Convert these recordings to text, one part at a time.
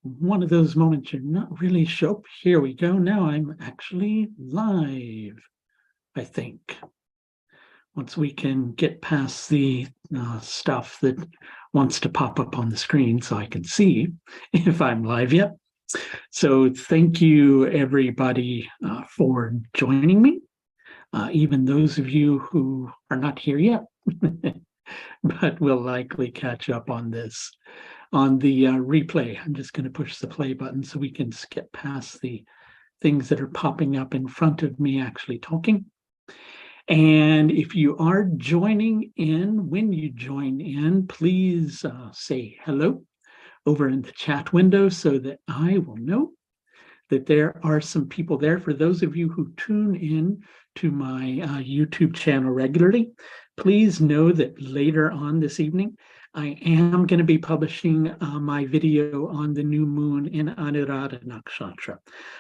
one of those moments you're not really sure. Here we go. Now I'm actually live, I think. Once we can get past the stuff that wants to pop up on the screen so I can see if I'm live yet. So thank you, everybody, for joining me. Even those of you who are not here yet, but will likely catch up on this on the replay. I'm just going to push the play button so we can skip past the things that are popping up in front of me actually talking. And if you are joining in, when you join in, please say hello over in the chat window so that I will know that there are some people there. For those of you who tune in to my YouTube channel regularly, please know that later on this evening, I am going to be publishing my video on the new moon in Anuradha Nakshatra.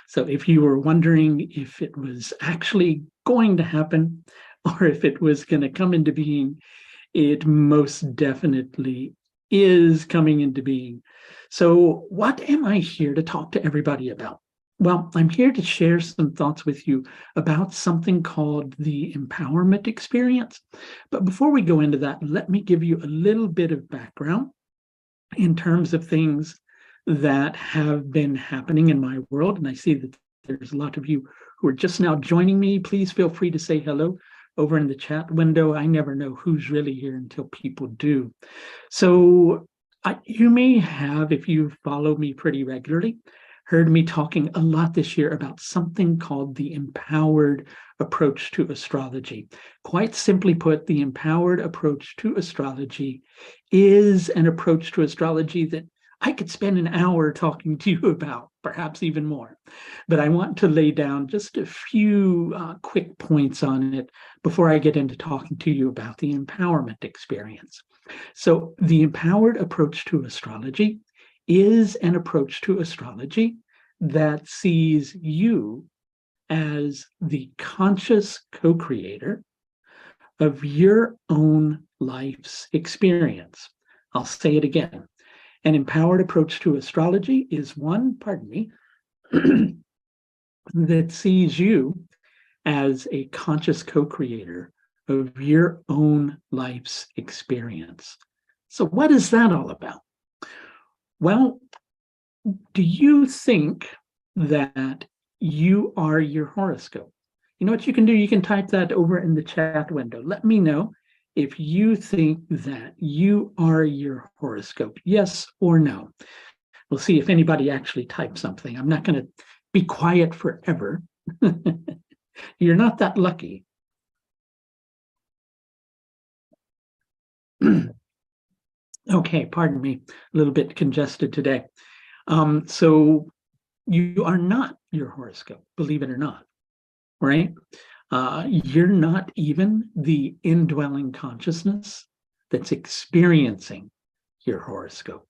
So if you were wondering if it was actually going to happen or if it was going to come into being, it most definitely is coming into being. So what am I here to talk to everybody about? Well, I'm here to share some thoughts with you about something called the empowerment experience. But before we go into that, let me give you a little bit of background in terms of things that have been happening in my world. And I see that there's a lot of you who are just now joining me. Please feel free to say hello over in the chat window. I never know who's really here until people do. So you may have, if you follow me pretty regularly, heard me talking a lot this year about something called the empowered approach to astrology. Quite simply put, the empowered approach to astrology is an approach to astrology that I could spend an hour talking to you about, perhaps even more. But I want to lay down just a few quick points on it before I get into talking to you about the empowerment experience. So the empowered approach to astrology is an approach to astrology that sees you as the conscious co-creator of your own life's experience. I'll say it again. An empowered approach to astrology is one, that sees you as a conscious co-creator of your own life's experience. So what is that all about? Well, do you think that you are your horoscope? You know what you can do? You can type that over in the chat window. Let me know if you think that you are your horoscope, yes or no. We'll see if anybody actually types something. I'm not going to be quiet forever. You're not that lucky. Okay, pardon me, a little bit congested today. So you are not your horoscope, believe it or not, right? You're not even the indwelling consciousness that's experiencing your horoscope.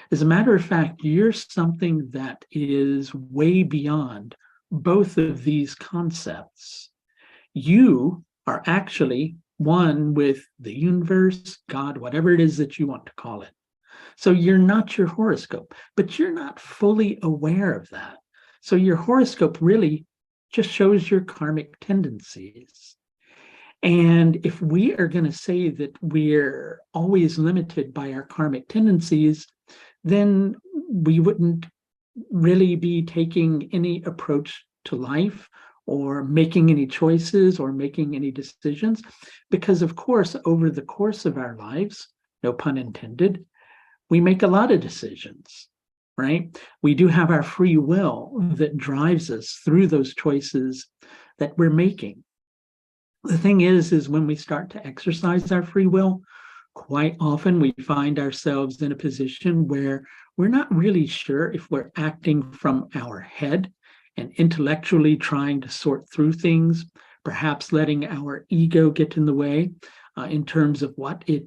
As a matter of fact, you're something that is way beyond both of these concepts. You are actually one with the universe, God, whatever it is that you want to call it. So you're not your horoscope, but you're not fully aware of that. So your horoscope really just shows your karmic tendencies. And if we are going to say that we're always limited by our karmic tendencies, then we wouldn't really be taking any approach to life or making any choices or making any decisions, because of course, over the course of our lives, no pun intended, we make a lot of decisions, right? We do have our free will that drives us through those choices that we're making. The thing is when we start to exercise our free will, quite often we find ourselves in a position where we're not really sure if we're acting from our head and intellectually trying to sort through things, perhaps letting our ego get in the way in terms of what it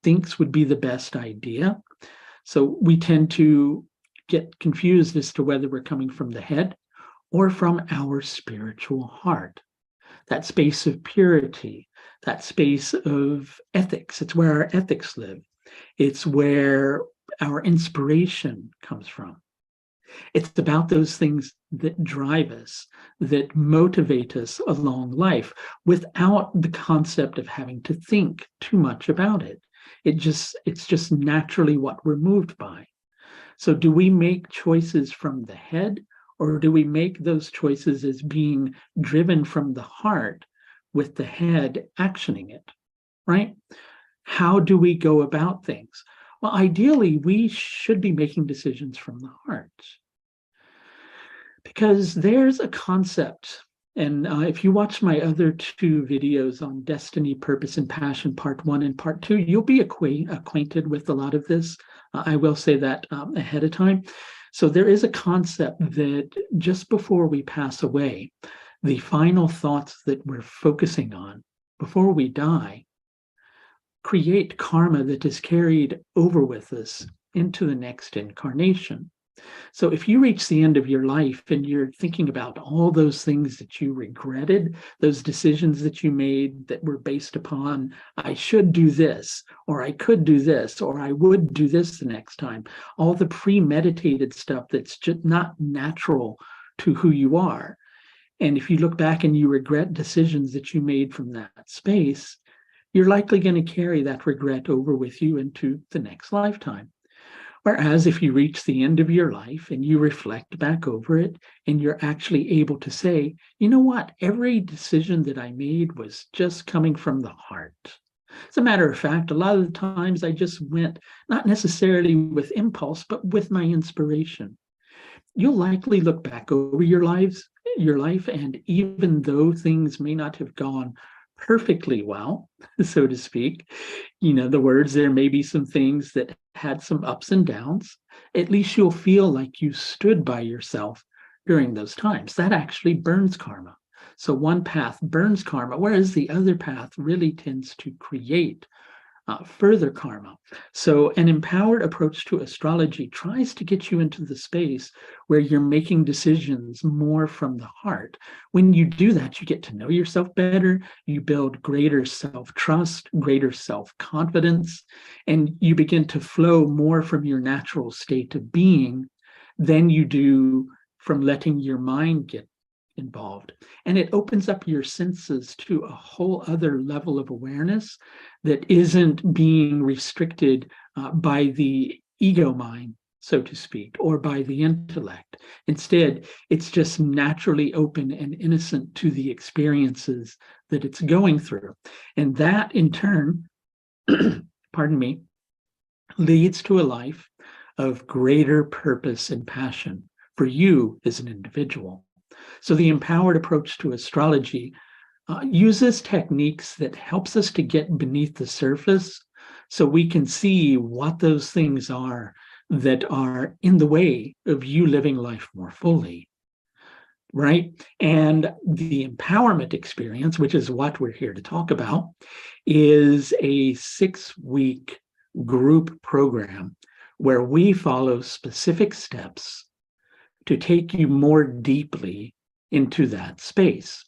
thinks would be the best idea. So we tend to get confused as to whether we're coming from the head or from our spiritual heart. That space of purity, that space of ethics. It's where our ethics live. It's where our inspiration comes from. It's about those things that drive us, that motivate us along life without the concept of having to think too much about it. It's just naturally what we're moved by. So do we make choices from the head, or do we make those choices as being driven from the heart with the head actioning it, right? How do we go about things? Well, ideally, we should be making decisions from the heart, because there's a concept. And if you watch my other two videos on destiny, purpose, and passion, part 1 and part 2, you'll be acquainted with a lot of this. I will say that ahead of time. So there is a concept that just before we pass away, the final thoughts that we're focusing on before we die create karma that is carried over with us into the next incarnation. So if you reach the end of your life and you're thinking about all those things that you regretted, those decisions that you made that were based upon, I should do this, or I could do this, or I would do this the next time, all the premeditated stuff that's just not natural to who you are. And if you look back and you regret decisions that you made from that space, you're likely going to carry that regret over with you into the next lifetime. Whereas if you reach the end of your life and you reflect back over it, and you're actually able to say, you know what, every decision that I made was just coming from the heart. As a matter of fact, a lot of the times I just went not necessarily with impulse, but with my inspiration. You'll likely look back over your life, and even though things may not have gone perfectly well, so to speak, the words, there may be some things that had some ups and downs. At least you'll feel like you stood by yourself during those times. That actually burns karma. So one path burns karma, whereas the other path really tends to create further karma. So an empowered approach to astrology tries to get you into the space where you're making decisions more from the heart. When you do that, you get to know yourself better, you build greater self-trust, greater self-confidence, and you begin to flow more from your natural state of being than you do from letting your mind get involved. And it opens up your senses to a whole other level of awareness that isn't being restricted by the ego mind, so to speak, or by the intellect. Instead, it's just naturally open and innocent to the experiences that it's going through. And that in turn, pardon me, leads to a life of greater purpose and passion for you as an individual. So the empowered approach to astrology uses techniques that helps us to get beneath the surface so we can see what those things are that are in the way of you living life more fully, right? And the empowerment experience, which is what we're here to talk about, is a 6-week group program where we follow specific steps to take you more deeply into that space.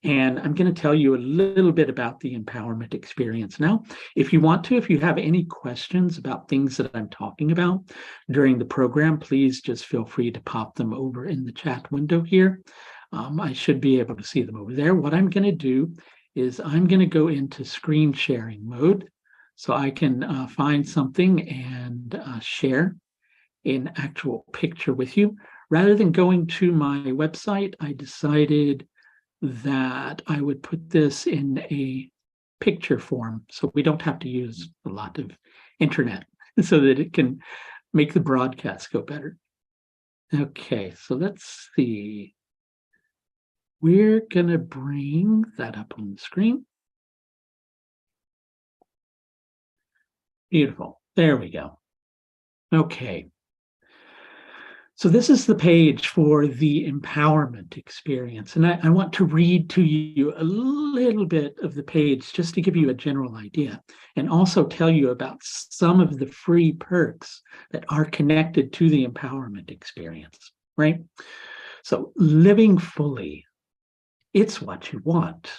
And I'm going to tell you a little bit about the empowerment experience now. If you want to, if you have any questions about things that I'm talking about during the program, please just feel free to pop them over in the chat window here. I should be able to see them over there. What I'm going to do is I'm going to go into screen sharing mode so I can find something and share an actual picture with you. Rather than going to my website, I decided that I would put this in a picture form so we don't have to use a lot of internet so that it can make the broadcast go better. Okay, so let's see. We're going to bring that up on the screen. Beautiful. There we go. Okay. So this is the page for the empowerment experience. And I want to read to you a little bit of the page just to give you a general idea and also tell you about some of the free perks that are connected to the empowerment experience, right? So living fully, it's what you want.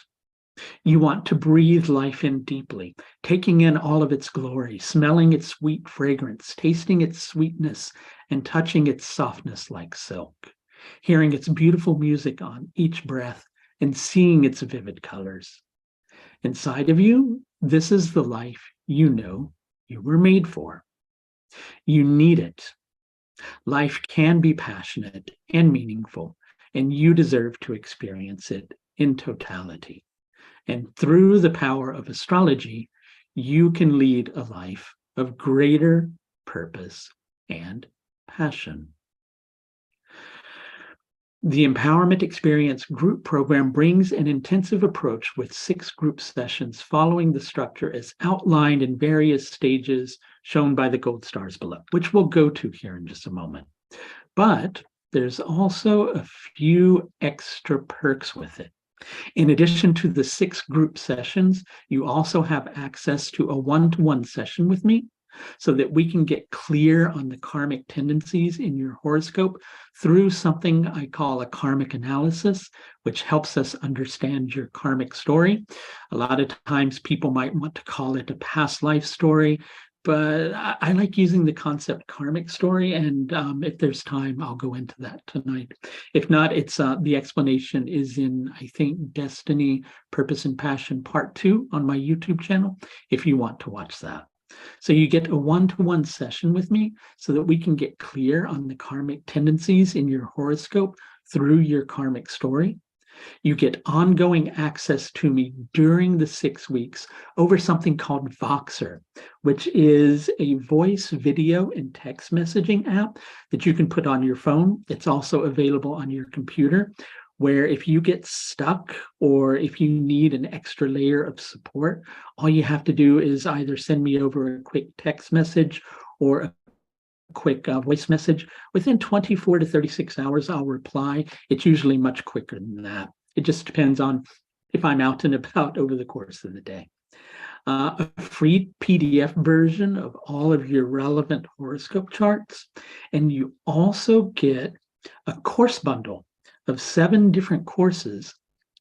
You want to breathe life in deeply, taking in all of its glory, smelling its sweet fragrance, tasting its sweetness, and touching its softness like silk, hearing its beautiful music on each breath, and seeing its vivid colors. Inside of you, this is the life you know you were made for. You need it. Life can be passionate and meaningful, and you deserve to experience it in totality. And through the power of astrology, you can lead a life of greater purpose and passion. The Empowerment Experience group program brings an intensive approach with 6 group sessions following the structure as outlined in various stages shown by the gold stars below, which we'll go to here in just a moment. But there's also a few extra perks with it. In addition to the 6 group sessions, you also have access to a one-to-one session with me so that we can get clear on the karmic tendencies in your horoscope through something I call a karmic analysis, which helps us understand your karmic story. A lot of times people might want to call it a past life story, but I like using the concept karmic story, and if there's time, I'll go into that tonight. If not, it's the explanation is in, I think, Destiny, Purpose, and Passion Part 2 on my YouTube channel, if you want to watch that. So you get a one-to-one session with me so that we can get clear on the karmic tendencies in your horoscope through your karmic story. You get ongoing access to me during the 6 weeks over something called Voxer, which is a voice, video, and text messaging app that you can put on your phone. It's also available on your computer, where if you get stuck or if you need an extra layer of support, all you have to do is either send me over a quick text message or a quick voice message. Within 24 to 36 hours, I'll reply. It's usually much quicker than that. It just depends on if I'm out and about over the course of the day. A free PDF version of all of your relevant horoscope charts. And you also get a course bundle of 7 different courses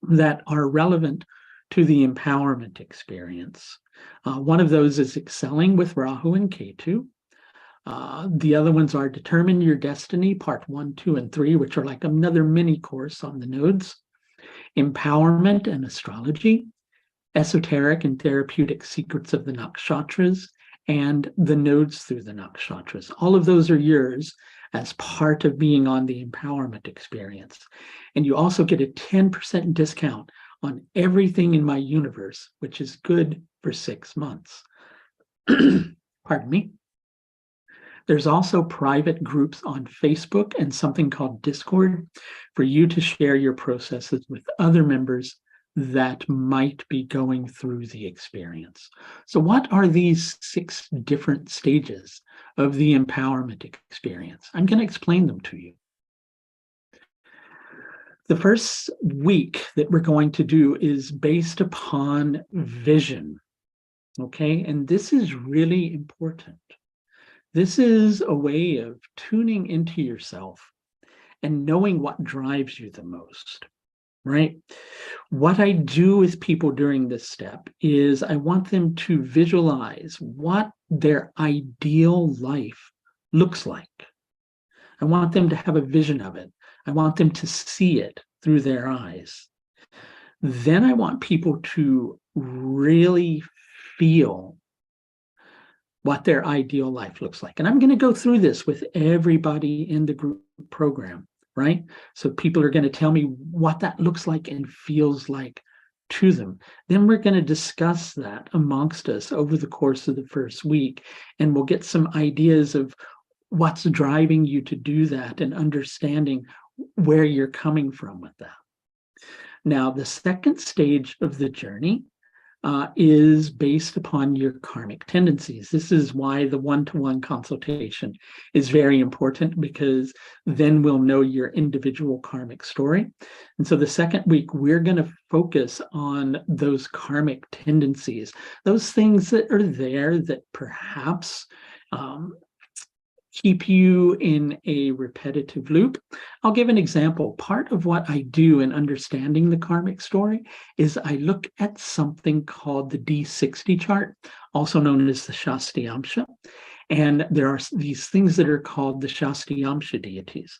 that are relevant to the empowerment experience. One of those is Excelling with Rahu and Ketu. The other ones are Determine Your Destiny, Part 1, 2, and 3, which are like another mini course on the nodes. Empowerment and Astrology, Esoteric and Therapeutic Secrets of the Nakshatras, and the Nodes Through the Nakshatras. All of those are yours as part of being on the empowerment experience. And you also get a 10% discount on everything in my universe, which is good for 6 months. Pardon me. There's also private groups on Facebook and something called Discord for you to share your processes with other members that might be going through the experience. So what are these 6 different stages of the empowerment experience? I'm going to explain them to you. The first week that we're going to do is based upon vision, okay? And this is really important. This is a way of tuning into yourself and knowing what drives you the most, right? What I do with people during this step is I want them to visualize what their ideal life looks like. I want them to have a vision of it. I want them to see it through their eyes. Then I want people to really feel what their ideal life looks like. And I'm going to go through this with everybody in the group program, right? So people are going to tell me what that looks like and feels like to them. Then we're going to discuss that amongst us over the course of the first week, and we'll get some ideas of what's driving you to do that and understanding where you're coming from with that. Now, the second stage of the journey is based upon your karmic tendencies. This is why the one-to-one consultation is very important, because then we'll know your individual karmic story. And so the second week, we're going to focus on those karmic tendencies, those things that are there that perhaps keep you in a repetitive loop. I'll give an example. Part of what I do in understanding the karmic story is I look at something called the D60 chart, also known as the Shastyamsha. And there are these things that are called the Shastyamsha deities.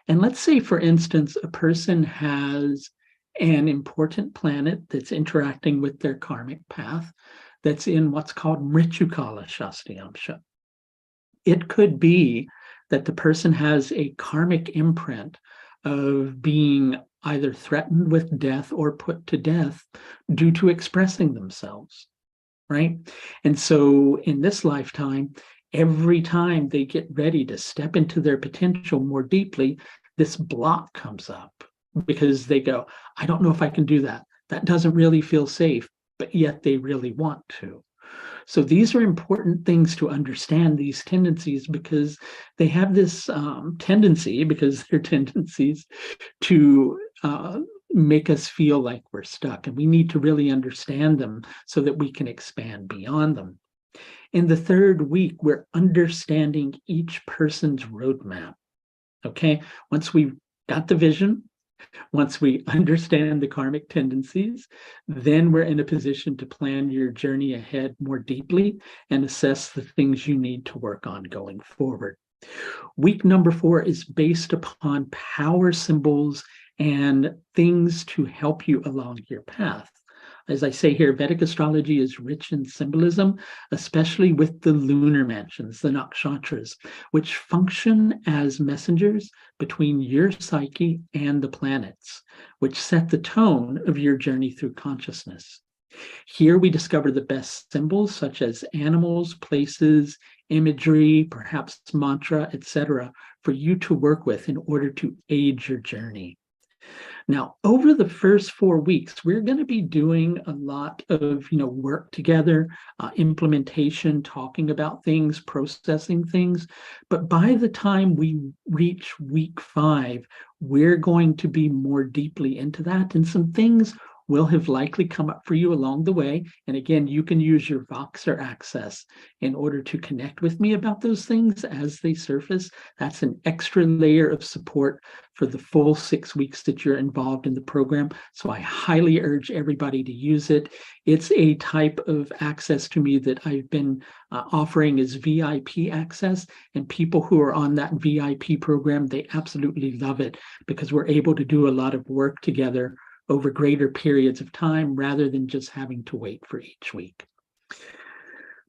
And let's say, for instance, a person has an important planet that's interacting with their karmic path that's in what's called Mrityukala Shastyamsha. It could be that the person has a karmic imprint of being either threatened with death or put to death due to expressing themselves, right? And so in this lifetime, every time they get ready to step into their potential more deeply, this block comes up because they go, I don't know if I can do that. That doesn't really feel safe, but yet they really want to. So these are important things to understand, these tendencies, because they have this tendency, because they're tendencies to make us feel like we're stuck. And we need to really understand them so that we can expand beyond them. In the third week, we're understanding each person's roadmap. Okay, once we've got the vision, once we understand the karmic tendencies, then we're in a position to plan your journey ahead more deeply and assess the things you need to work on going forward. Week number 4 is based upon power symbols and things to help you along your path. As I say here, Vedic astrology is rich in symbolism, especially with the lunar mansions, the nakshatras, which function as messengers between your psyche and the planets, which set the tone of your journey through consciousness. Here we discover the best symbols such as animals, places, imagery, perhaps mantra, etc., for you to work with in order to aid your journey. Now, over the first 4 weeks, we're going to be doing a lot of, work together, implementation, talking about things, processing things. But by the time we reach week 5, we're going to be more deeply into that, and some things will have likely come up for you along the way. And again, you can use your Voxer access in order to connect with me about those things as they surface. That's an extra layer of support for the full 6 weeks that you're involved in the program. So I highly urge everybody to use it. It's a type of access to me that I've been offering as VIP access, and people who are on that VIP program, they absolutely love it because we're able to do a lot of work together over greater periods of time rather than just having to wait for each week.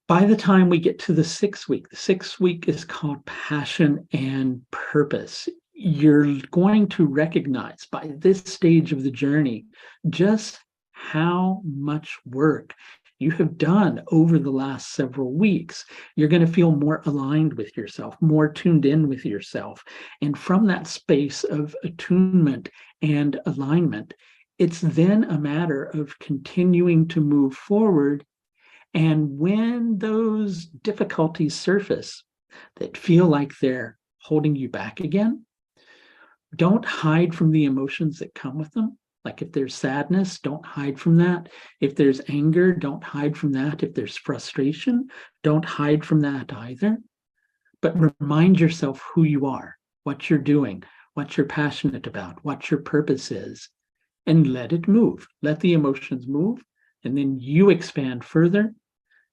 By the time we get to the 6th week, the 6th week is called Passion and Purpose. You're going to recognize by this stage of the journey just how much work you have done over the last several weeks. You're going to feel more aligned with yourself, more tuned in with yourself. And from that space of attunement and alignment, it's then a matter of continuing to move forward. And when those difficulties surface that feel like they're holding you back again, don't hide from the emotions that come with them. Like if there's sadness, don't hide from that. If there's anger, don't hide from that. If there's frustration, don't hide from that either. But remind yourself who you are, what you're doing, what you're passionate about, what your purpose is, and let it move. Let the emotions move, and then you expand further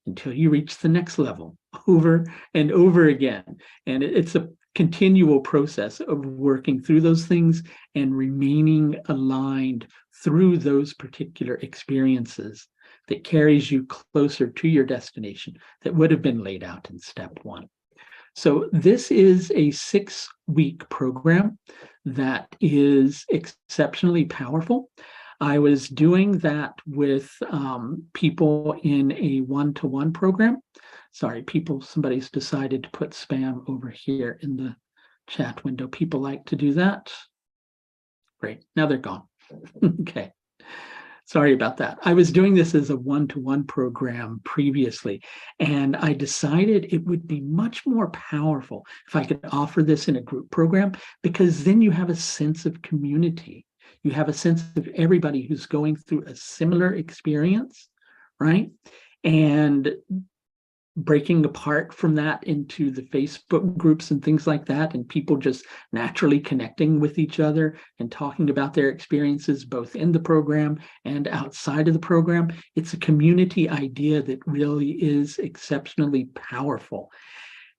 until you reach the next level over and over again. And it's a continual process of working through those things and remaining aligned through those particular experiences that carries you closer to your destination that would have been laid out in step 1. So this is a 6-week program that is exceptionally powerful. I was doing that with people in a one-to-one program. Sorry, somebody's decided to put spam over here in the chat window. People like to do that. Great, now they're gone. Okay. Sorry about that. I was doing this as a one-to-one program previously, and I decided it would be much more powerful if I could offer this in a group program, because then you have a sense of community. You have a sense of everybody who's going through a similar experience, right? And breaking apart from that into the Facebook groups and things like that, and people just naturally connecting with each other and talking about their experiences both in the program and outside of the program. It's a community idea that really is exceptionally powerful.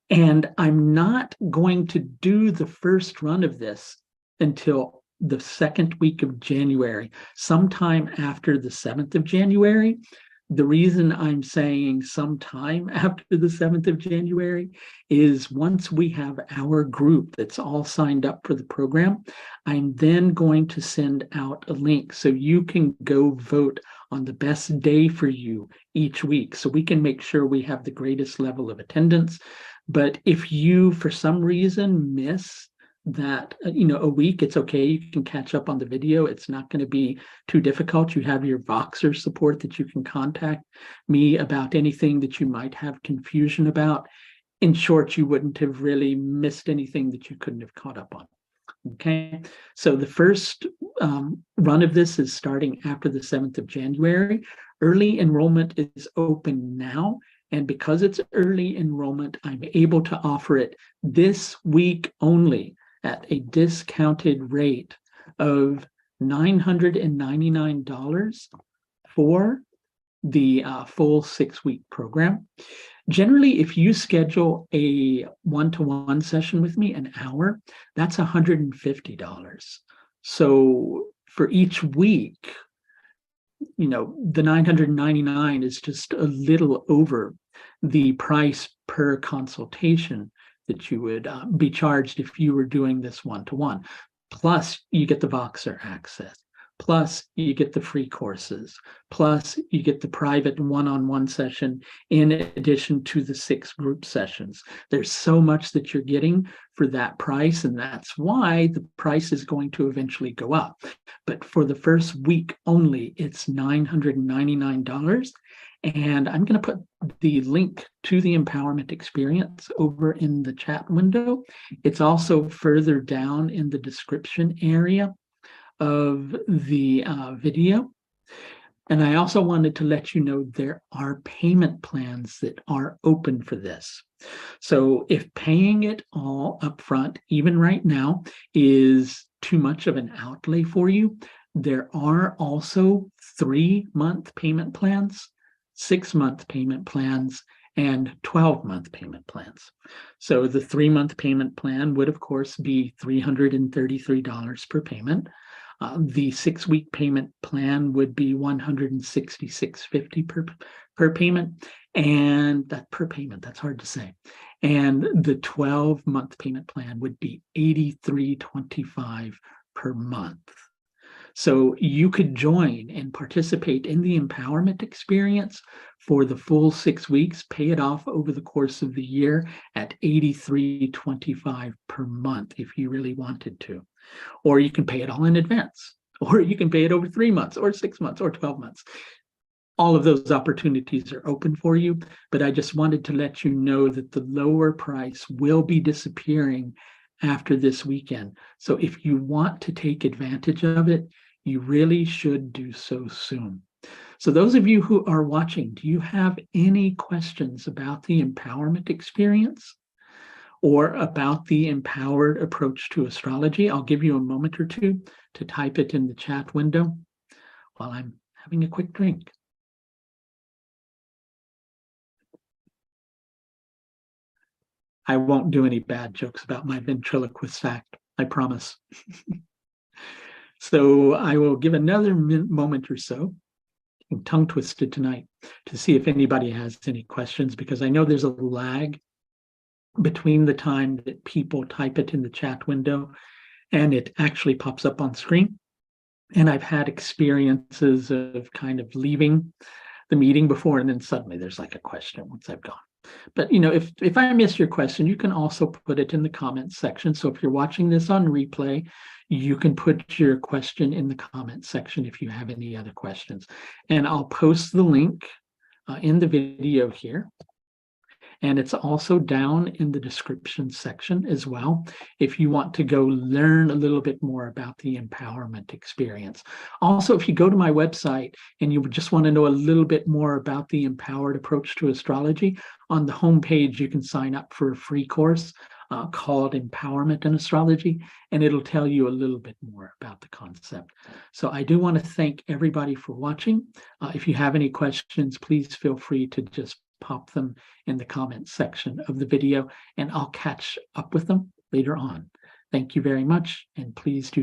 And I'm not going to do the first run of this until the second week of January, sometime after the 7th of January. The reason I'm saying sometime after the 7th of January is once we have our group that's all signed up for the program, I'm then going to send out a link so you can go vote on the best day for you each week, so we can make sure we have the greatest level of attendance. But if you, for some reason, miss that, a week, it's okay. You can catch up on the video. It's not going to be too difficult. You have your Voxer support that you can contact me about anything that you might have confusion about. In short, you wouldn't have really missed anything that you couldn't have caught up on. Okay, so the first run of this is starting after the 7th of January. Early enrollment is open now. And because it's early enrollment, I'm able to offer it this week only at a discounted rate of $999 for the full 6-week program. Generally, if you schedule a one-to-one session with me, an hour, that's $150. So for each week, the $999 is just a little over the price per consultation that you would be charged if you were doing this one-to-one. Plus, you get the Voxer access. Plus, you get the free courses. Plus, you get the private one-on-one session in addition to the 6 group sessions. There's so much that you're getting for that price, and that's why the price is going to eventually go up. But for the first week only, it's $999. And I'm going to put the link to the empowerment experience over in the chat window. It's also further down in the description area of the video. And I also wanted to let you know there are payment plans that are open for this. So if paying it all up front, even right now, is too much of an outlay for you, there are also 3-month payment plans, 6-month payment plans, and 12-month payment plans. So the 3-month payment plan would, of course, be $333 per payment. The 6-week payment plan would be $166.50 per payment, and that per payment, that's hard to say. And the 12-month payment plan would be $83.25 per month. So you could join and participate in the empowerment experience for the full 6 weeks, pay it off over the course of the year at $83.25 per month if you really wanted to. Or you can pay it all in advance, or you can pay it over 3 months or 6 months or 12 months. All of those opportunities are open for you, but I just wanted to let you know that the lower price will be disappearing after this weekend. So if you want to take advantage of it, you really should do so soon. So those of you who are watching, do you have any questions about the empowerment experience or about the empowered approach to astrology? I'll give you a moment or two to type it in the chat window while I'm having a quick drink. I won't do any bad jokes about my ventriloquist act, I promise. So I will give another moment or so. I'm tongue twisted tonight to see if anybody has any questions, because I know there's a lag between the time that people type it in the chat window and it actually pops up on screen. And I've had experiences of kind of leaving the meeting before, and then suddenly there's like a question once I've gone. But if I miss your question, you can also put it in the comments section. So if you're watching this on replay, you can put your question in the comments section if you have any other questions. And I'll post the link in the video here. And it's also down in the description section as well, if you want to go learn a little bit more about the empowerment experience. Also, if you go to my website and you just want to know a little bit more about the empowered approach to astrology, on the homepage, you can sign up for a free course called Empowerment in Astrology, and it'll tell you a little bit more about the concept. So I do want to thank everybody for watching. If you have any questions, please feel free to just pop them in the comments section of the video, and I'll catch up with them later on. Thank you very much, and please do